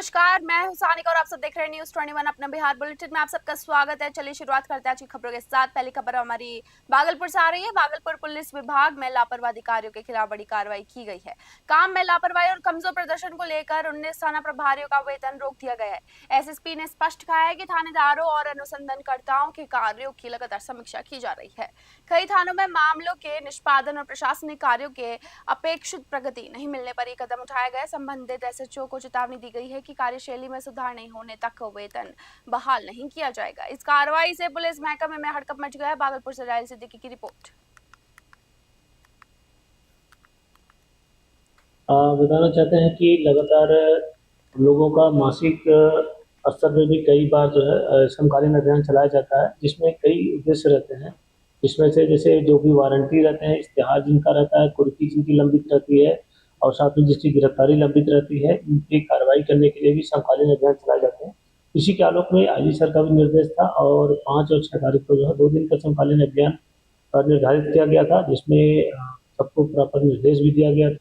नमस्कार, मैं हूं सानिका और आप सब देख रहे हैं न्यूज़ 21 अपना बिहार बुलेटिन में। आप सबका स्वागत है। चलिए शुरुआत करते हैं आज की खबरों के साथ। पहली खबर हमारी भागलपुर से आ रही है। भागलपुर पुलिस विभाग में लापरवाही अधिकारियों के खिलाफ बड़ी कार्रवाई की गई है। काम में लापरवाही और कमजोर प्रदर्शन को लेकर 19 थाना प्रभारियों का वेतन रोक दिया गया है। एसएसपी ने स्पष्ट कहा है कि थानेदारों और अनुसंधानकर्ताओं के कार्यों की लगातार समीक्षा की जा रही है। कई थानों में मामलों के निष्पादन और प्रशासनिक कार्यों के अपेक्षित प्रगति नहीं मिलने पर यह कदम उठाया गया। संबंधित एसएचओ को चेतावनी दी गई है कि कार्यशैली में सुधार नहीं होने तक वेतन बहाल नहीं किया जाएगा। इस कार्रवाई से पुलिस महकमे में हड़कंप मच गया है। भागलपुर से रायल सिद्दीकी की रिपोर्ट। बताना चाहते हैं कि लगातार लोगों का मासिक स्तर में भी कई बार जो है समकालीन अभियान चलाया जाता है, जिसमें कई उद्देश्य रहते हैं। इसमें से जैसे जो भी वारंटी रहते हैं, इश्तिहार जिनका रहता है, कुर्की जिनकी लंबित रहती है और साथ में जिसकी गिरफ्तारी लंबित रहती है, इनकी कार्रवाई करने के लिए भी समकालीन अभियान चलाए जाते हैं। इसी के आलोक में आईजी सर का भी निर्देश था और 5 और 6 तारीख को जो है 2 दिन का समकालीन अभियान निर्धारित किया गया था, जिसमें सबको प्रॉपर निर्देश भी दिया गया था।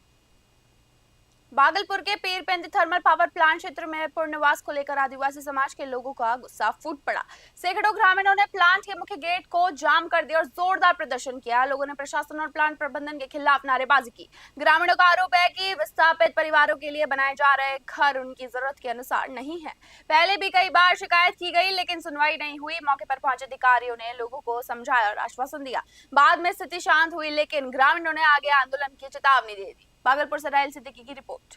भागलपुर के पीरपेंती थर्मल पावर प्लांट क्षेत्र में पुनर्वास को लेकर आदिवासी समाज के लोगों का गुस्सा फूट पड़ा। सैकड़ों ग्रामीणों ने प्लांट के मुख्य गेट को जाम कर दिया और जोरदार प्रदर्शन किया। लोगों ने प्रशासन और प्लांट प्रबंधन के खिलाफ नारेबाजी की। ग्रामीणों का आरोप है कि विस्थापित परिवारों के लिए बनाए जा रहे घर उनकी जरूरत के अनुसार नहीं है। पहले भी कई बार शिकायत की गई, लेकिन सुनवाई नहीं हुई। मौके पर पहुंचे अधिकारियों ने लोगों को समझाया और आश्वासन दिया। बाद में स्थिति शांत हुई, लेकिन ग्रामीणों ने आगे आंदोलन की चेतावनी दे दी। भागलपुर से रायल सिद्दीकी की रिपोर्ट।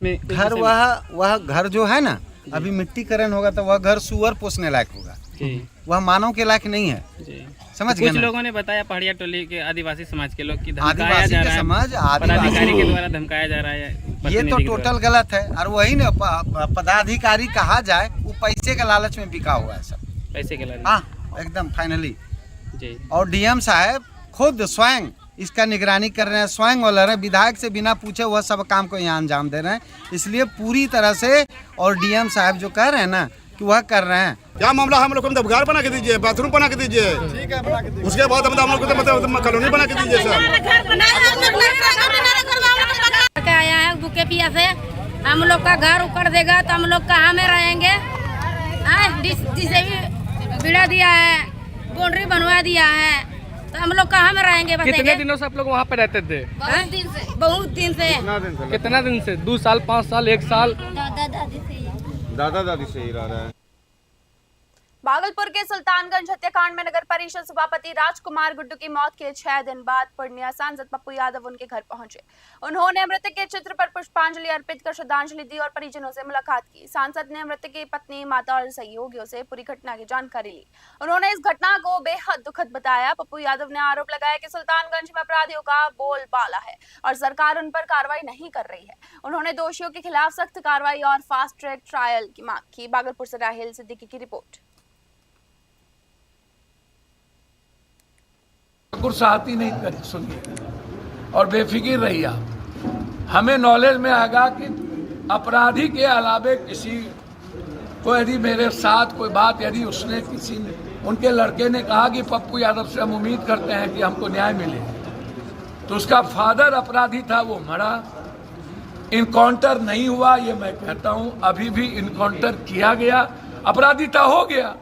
घर वह घर जो है ना, अभी मिट्टीकरण होगा तो वह घर सुअर पोसने लायक होगा, वह मानव के लायक नहीं है। समझ गए? कुछ लोगों ने बताया पहाड़िया टोली के आदिवासी समाज के लोग की आदिवासी के समाज पदाधिकारी के द्वारा धमकाया जा रहा है। ये तो टोटल गलत है। और वही ना पदाधिकारी कहा जाए, वो पैसे के लालच में बिका हुआ है सब। पैसे के लालच? हाँ, एकदम फाइनली जी। और डीएम साहब खुद स्वयं इसका निगरानी कर रहे हैं, स्वयं बोल रहे हैं, विधायक से बिना पूछे वह सब काम को यहाँ अंजाम दे रहे हैं। इसलिए पूरी तरह से, और डीएम साहब जो कह रहे हैं ना कि वह कर रहे हैं। क्या मामला, हम लोग को घर बना के दीजिए, बाथरूम बना के दीजिए, ठीक है, बना के दीजिए। उसके बाद हम लोग को मतलब कॉलोनी बना के दीजिए सर। आया है भूखे पिया से, हम लोग का घर उकड़ देगा तो हम लोग कहाँ में रहेंगे? जिसे भी बिड़ा दिया है, बाउंड्री बनवा दिया है, तो हम लोग कहाँ में रहेंगे? कितने दिनों से आप लोग वहाँ पे रहते थे? बहुत दिन से। कितना दिन से? 2 साल, 5 साल, 1 साल? दादा दादी से ही रह रहा है। भागलपुर के सुल्तानगंज हत्याकांड में नगर परिषद सभापति राजकुमार गुड्डू की मौत के 6 दिन बाद पूर्णिया सांसद पप्पू यादव उनके घर पहुंचे। उन्होंने मृतक के चित्र पर पुष्पांजलि अर्पित कर श्रद्धांजलि दी और परिजनों से मुलाकात की। सांसद ने मृतक की पत्नी, माता और सहयोगियों से पूरी घटना की जानकारी ली। उन्होंने इस घटना को बेहद दुखद बताया। पप्पू यादव ने आरोप लगाया कि सुल्तानगंज में अपराधियों का बोलबाला है और सरकार उन पर कार्रवाई नहीं कर रही है। उन्होंने दोषियों के खिलाफ सख्त कार्रवाई और फास्ट ट्रैक ट्रायल की मांग की। भागलपुर से राहिल सिद्दीकी की रिपोर्ट। गुस्साती नहीं कर सुनिए और बेफिक्र रहिए आप। हमें नॉलेज में आएगा कि अपराधी के अलावे किसी को यदि मेरे साथ कोई बात, यदि उसने किसी ने, उनके लड़के ने कहा कि पप्पू यादव से हम उम्मीद करते हैं कि हमको न्याय मिले, तो उसका फादर अपराधी था, वो मरा। इनकाउंटर नहीं हुआ, ये मैं कहता हूं, अभी भी इनकाउंटर किया गया, अपराधी था, हो गया।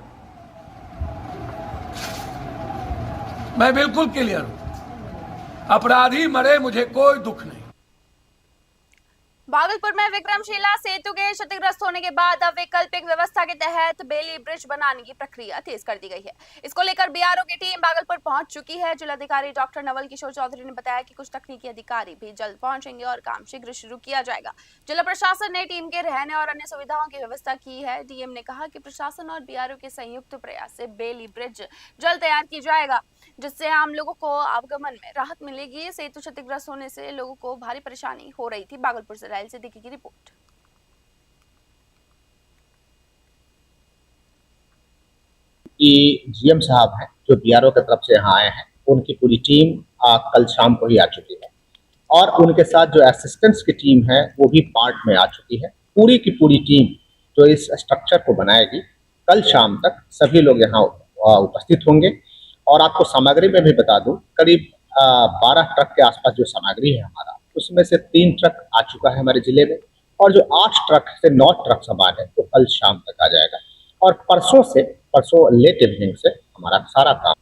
मैं बिल्कुल क्लियर हूं, अपराधी मरे, मुझे कोई दुख नहीं। भागलपुर में विक्रमशिला सेतु के क्षतिग्रस्त होने के बाद अब वैकल्पिक व्यवस्था के तहत बेली ब्रिज बनाने की प्रक्रिया तेज कर दी गई है। इसको लेकर बीआरओ की टीम भागलपुर पहुंच चुकी है। जिलाधिकारी डॉक्टर नवल किशोर चौधरी ने बताया कि कुछ तकनीकी अधिकारी भी जल्द पहुंचेंगे और काम शीघ्र शुरू किया जाएगा। जिला प्रशासन ने टीम के रहने और अन्य सुविधाओं की व्यवस्था की है। डीएम ने कहा कि प्रशासन और बीआरओ के संयुक्त प्रयास से बेली ब्रिज जल्द तैयार की जाएगा, जिससे आम लोगों को आवागमन में राहत मिलेगी। सेतु क्षतिग्रस्त होने से लोगों को भारी परेशानी हो रही थी। भागलपुर से रायल सिद्दीकी की रिपोर्ट। जीएम साहब हैं जो बीआरओ की तरफ से यहाँ आए हैं, उनकी पूरी टीम कल शाम को ही आ चुकी है और उनके साथ जो असिस्टेंट्स की टीम है वो भी पार्ट में आ चुकी है। पूरी की पूरी टीम जो इस स्ट्रक्चर को बनाएगी, कल शाम तक सभी लोग यहाँ उपस्थित होंगे। और आपको सामग्री में भी बता दूं, करीब 12 ट्रक के आसपास जो सामग्री है हमारा, उसमें से 3 ट्रक आ चुका है हमारे जिले में, और जो 8 ट्रक से 9 ट्रक सामान है वो कल शाम तक आ जाएगा। और परसों लेट इवनिंग से हमारा सारा काम।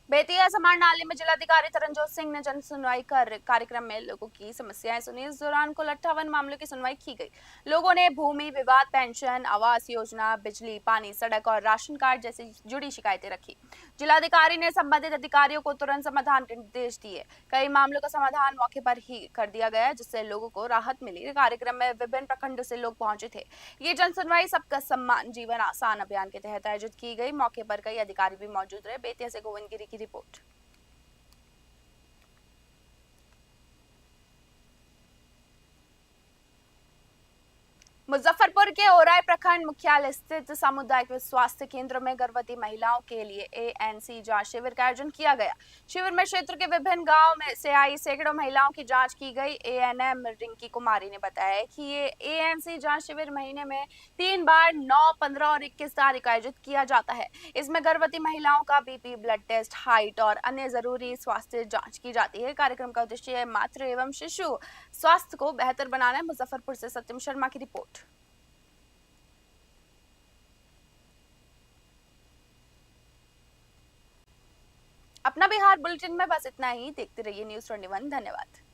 बेतिया समारनाले में जिलाधिकारी तरनजोत सिंह ने जन सुनवाई कर कार्यक्रम में लोगों की समस्याएं सुनी। इस दौरान कुल 58 मामलों की सुनवाई की गई। लोगों ने भूमि विवाद, पेंशन, आवास योजना, बिजली, पानी, सड़क और राशन कार्ड जैसी जुड़ी शिकायतें रखी। जिलाधिकारी ने संबंधित अधिकारियों को तुरंत समाधान के निर्देश दिए। कई मामलों का समाधान मौके पर ही कर दिया गया, जिससे लोगों को राहत मिली। कार्यक्रम में विभिन्न प्रखंडों से लोग पहुंचे थे। ये जन सुनवाई सबका सम्मान जीवन आसान अभियान के तहत आयोजित की गई। मौके पर कई अधिकारी भी मौजूद रहे। बेतिया से गोविंद गिरी की रिपोर्ट। मुजफ्फरपुर के ओराई प्रखंड मुख्यालय स्थित सामुदायिक स्वास्थ्य केंद्र में गर्भवती महिलाओं के लिए एएनसी जांच शिविर का आयोजन किया गया। शिविर में क्षेत्र के विभिन्न गांव में से आई सैकड़ों महिलाओं की जांच की गई। एएनएम रिंकी कुमारी ने बताया कि ये एएनसी जांच शिविर महीने में 3 बार 9, 15 और 21 तारीख आयोजित किया जाता है। इसमें गर्भवती महिलाओं का बीपी, ब्लड टेस्ट, हाइट और अन्य जरूरी स्वास्थ्य जाँच की जाती है। कार्यक्रम का उद्देश्य मातृ एवं शिशु स्वास्थ्य को बेहतर बनाना है। मुजफ्फरपुर से सत्यम शर्मा की रिपोर्ट। अपना बिहार बुलेटिन में बस इतना ही। देखते रहिए न्यूज़ 21। धन्यवाद।